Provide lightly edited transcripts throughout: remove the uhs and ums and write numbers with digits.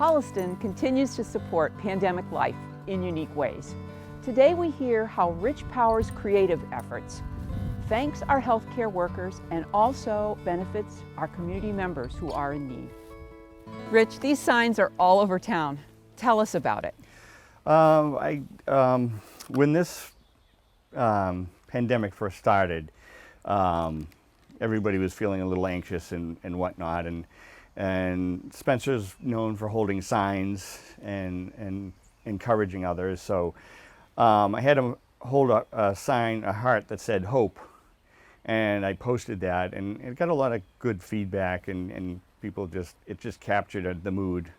Holliston continues to support pandemic life in unique ways. Today we hear how Rich Power's creative efforts thanks our healthcare workers and also benefits our community members who are in need. Rich, these signs are all over town. Tell us about it. When this pandemic first started, everybody was feeling a little anxious and whatnot, and Spencer's known for holding signs and encouraging others. So I had him hold a sign, a heart that said hope, and I posted that, and it got a lot of good feedback, and people it just captured the mood.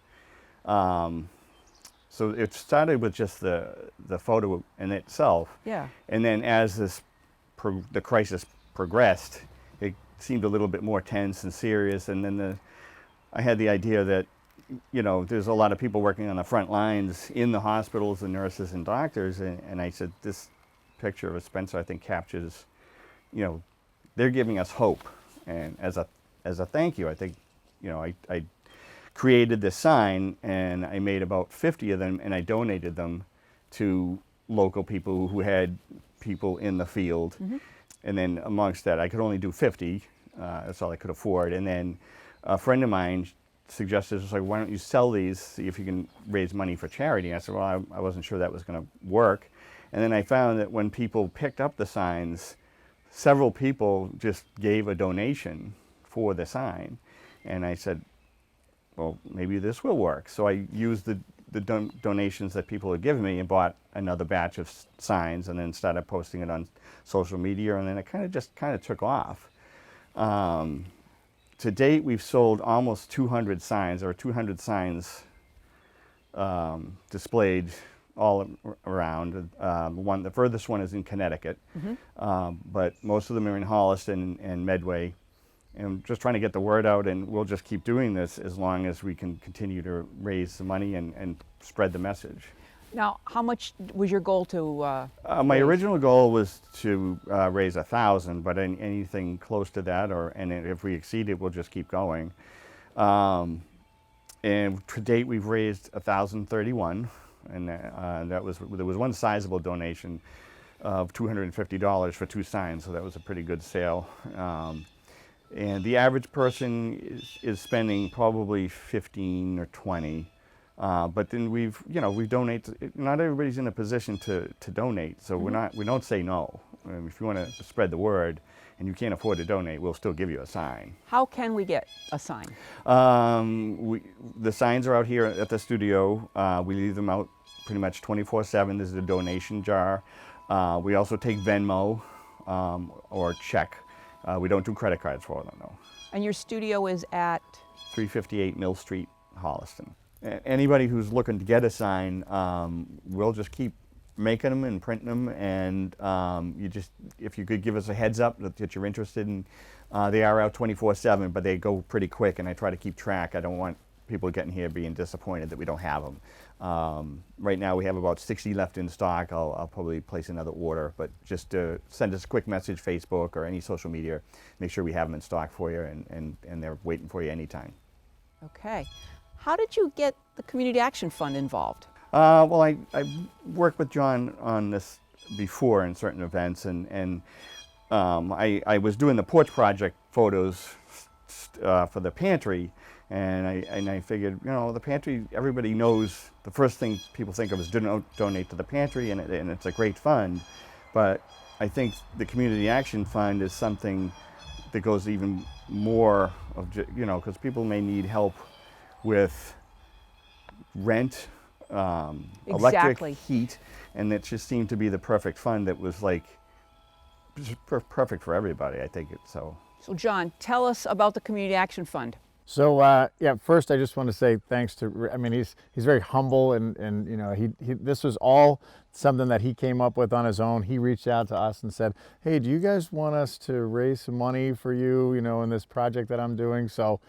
So it started with just the photo in itself. Yeah. And then as the crisis progressed, it seemed a little bit more tense and serious. And then I had the idea that, there's a lot of people working on the front lines in the hospitals, and nurses and doctors. And I said, this picture of Spencer, I think, captures, they're giving us hope. And as a thank you, I think, I created this sign, and I made about 50 of them, and I donated them to local people who had people in the field. Mm-hmm. And then amongst that, I could only do 50. That's all I could afford. And then a friend of mine suggested, why don't you sell these, see if you can raise money for charity? And I said, well, I wasn't sure that was going to work. And then I found that when people picked up the signs, several people just gave a donation for the sign. And I said, well, maybe this will work. So I used the donations that people had given me and bought another batch of signs, and then started posting it on social media, and then it kind of took off. To date, we've sold almost 200 signs. There are 200 signs displayed all around. The furthest one is in Connecticut, mm-hmm. But most of them are in Holliston and Medway. And just trying to get the word out, and we'll just keep doing this as long as we can continue to raise the money and spread the message. Now, how much was your goal to my original goal was to raise 1,000, but anything close to that, and if we exceed it, we'll just keep going. And to date, we've raised 1,031, and there was one sizable donation of $250 for 2 signs, so that was a pretty good sale. And the average person is spending probably 15 or 20. But then we donate. Not everybody's in a position to donate, so mm-hmm. we don't say no. If you want to spread the word and you can't afford to donate, we'll still give you a sign. How can we get a sign? The signs are out here at the studio. We leave them out pretty much 24/7. There's a donation jar. We also take Venmo or check. We don't do credit cards for them, though. And your studio is at? 358 Mill Street, Holliston. Anybody who's looking to get a sign, we'll just keep making them and printing them. And if you could give us a heads up that you're interested in, they are out 24/7, but they go pretty quick, and I try to keep track. I don't want people getting here being disappointed that we don't have them. Right now we have about 60 left in stock. I'll probably place another order, but just send us a quick message, Facebook or any social media. Make sure we have them in stock for you, and they're waiting for you anytime. Okay. How did you get the Community Action Fund involved? Well, I worked with John on this before in certain events, and I was doing the porch project photos for the pantry. And I figured, the pantry, everybody knows the first thing people think of is donate to the pantry, and it's a great fund. But I think the Community Action Fund is something that goes even more of, because people may need help with rent, electric, heat, and it just seemed to be the perfect fund that was perfect for everybody. I think it's so. So John, tell us about the Community Action Fund. So first I just want to say thanks to, he's very humble, and this was all something that he came up with on his own. He reached out to us and said, hey, do you guys want us to raise some money for you, in this project that I'm doing? So,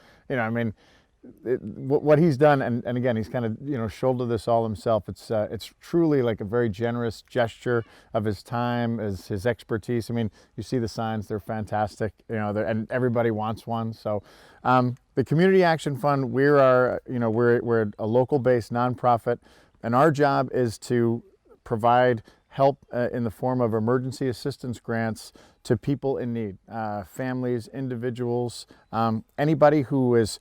what he's done, and again, he's kind of, you know, shouldered this all himself. It's truly like a very generous gesture of his time, as his expertise. I mean, you see the signs; they're fantastic. You know, and everybody wants one. So, the Community Action Fund, we're a local-based nonprofit, and our job is to provide help in the form of emergency assistance grants to people in need, families, individuals, anybody who has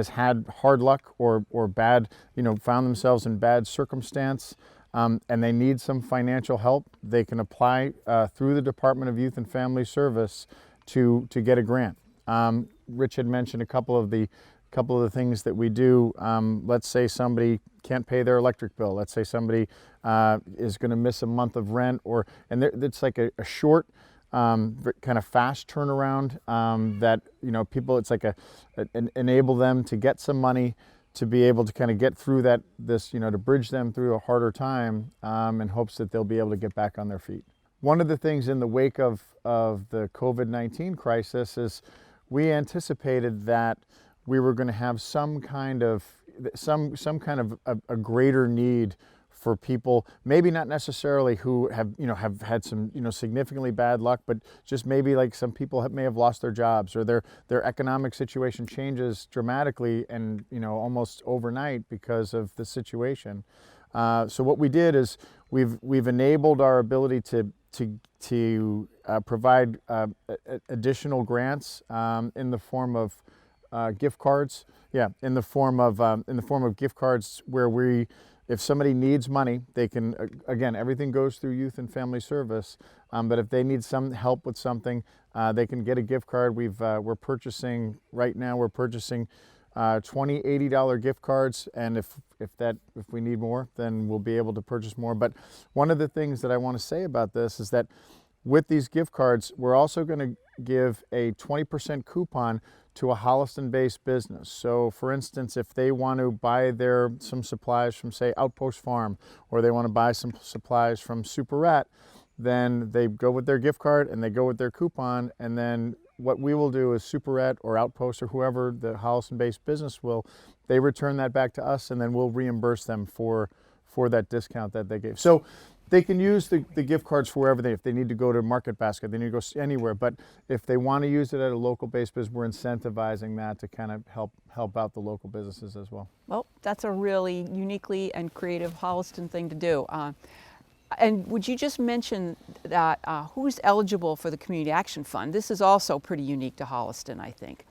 had hard luck or bad, you know, found themselves in bad circumstance, and they need some financial help. They can apply through the Department of Youth and Family Service to get a grant. Rich had mentioned a couple of the things that we do. Let's say somebody can't pay their electric bill. Let's say somebody is going to miss a month of rent, and it's like a short, kind of fast turnaround that, you know, people, it's like enable them to get some money to be able to kind of get through you know, to bridge them through a harder time, in hopes that they'll be able to get back on their feet. One of the things in the wake of the COVID-19 crisis is we anticipated that we were going to have some kind of a greater need for people, maybe not necessarily who have had some, you know, significantly bad luck, but just maybe like some people may have lost their jobs, or their economic situation changes dramatically and, you know, almost overnight because of the situation. So what we did is we've enabled our ability to provide additional grants in the form of gift cards. Yeah, in the form of gift cards, where if somebody needs money, they can, again, everything goes through Youth and Family Service, but if they need some help with something, they can get a gift card. We're purchasing right now. We're purchasing 20 $80 gift cards, and if we need more, then we'll be able to purchase more. But one of the things that I want to say about this is that with these gift cards, we're also going to give a 20% coupon to a Holliston-based business. So for instance, if they want to buy some supplies from, say, Outpost Farm, or they want to buy some supplies from Superette, then they go with their gift card and they go with their coupon, and then what we will do is Superette or Outpost or whoever the Holliston-based business they return that back to us, and then we'll reimburse them for that discount that they gave. So they can use the gift cards for wherever if they need to go to Market Basket, they need to go anywhere. But if they want to use it at a local-based business, we're incentivizing that to kind of help out the local businesses as well. Well, that's a really uniquely and creative Holliston thing to do. And would you just mention that who's eligible for the Community Action Fund? This is also pretty unique to Holliston, I think.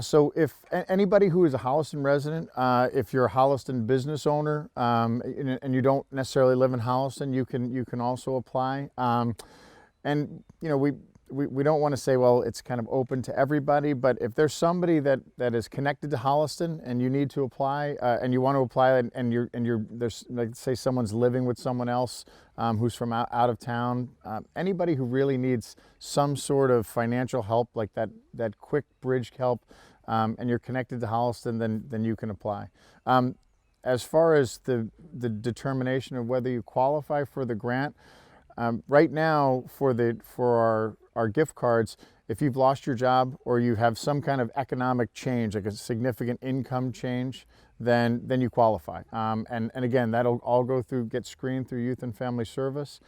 So if anybody who is a Holliston resident, if you're a Holliston business owner, and you don't necessarily live in Holliston, you can also apply. And you know, we don't want to say, well, it's kind of open to everybody, but if there's somebody that is connected to Holliston and you need to apply, and you want to apply, and there's, like, say someone's living with someone else who's from out of town, anybody who really needs some sort of financial help, like that quick bridge help, and you're connected to Holliston, then you can apply. As far as the determination of whether you qualify for the grant, right now for our gift cards, if you've lost your job or you have some kind of economic change, like a significant income change, then you qualify. And again, that'll all get screened through Youth and Family Service.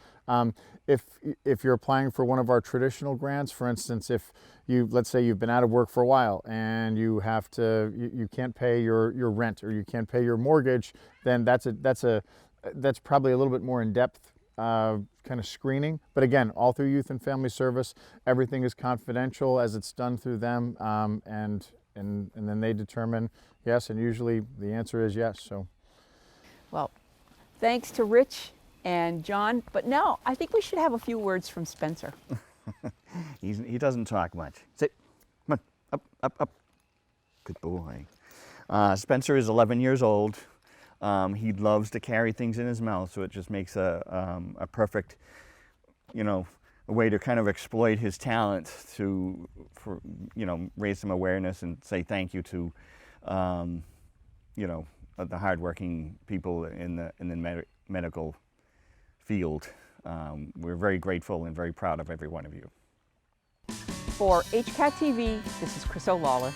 If you're applying for one of our traditional grants, for instance, let's say you've been out of work for a while and you can't pay your rent or you can't pay your mortgage, then that's probably a little bit more in depth kind of screening. But again, all through Youth and Family Service, everything is confidential as it's done through them, and then they determine yes, and usually the answer is yes. So, well, thanks to Rich and John, but now I think we should have a few words from Spencer. He doesn't talk much. Sit, come on, up. Good boy. Spencer is 11 years old. He loves to carry things in his mouth, so it just makes a perfect, a way to kind of exploit his talent for raise some awareness and say thank you to, the hardworking people in the medical field. We're very grateful and very proud of every one of you. For HCAT TV, this is Chryso Lawless.